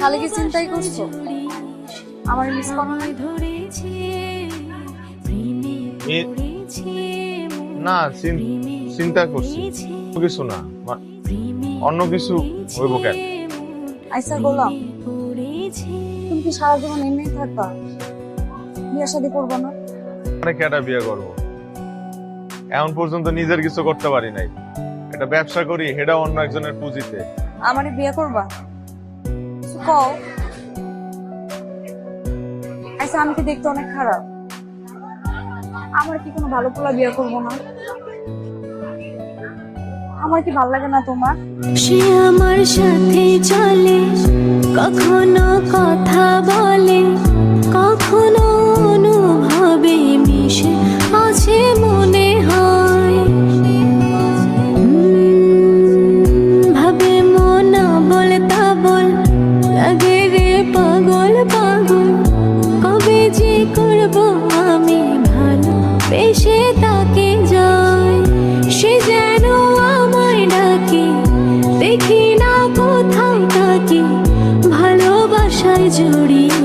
খালি কি চিন্তাই করছো আমার মিস করো নাই? না চিন্তা করছি কিছু না, অন্য কিছু হইব কেন? আইসা বললাম তুমি কি সারা জীবন এমনি থাকবা, বিয়ে শাদী করবো না? মানে কেটা বিয়ে করবো? এখন পর্যন্ত নিজের কিছু করতে পারি নাই, এটা ব্যবসা করি সেটা অন্য একজনের পুঁজিতে। আমারে বিয়ে করবা? কও। আচ্ছা আমি কি দেখতে অনেক খারাপ? আমার কি কোনো ভালো পোলা বিয়ে করবো না? আমার কি ভালো লাগে না তোমার? সে আমার সাথে চলে, কখনো কথা বলে, কখনো অনুভবে মিশে আছে মনে হয়। ভাবে মন বল তা বল, লাগে রে পাগল পাগল। কবে যে করবো আমি ভালো বেশে তাকে যায়, সে যেন আমায় ডাকে, দেখি না কোথায় তাকে ভালোবাসায় জড়িয়ে।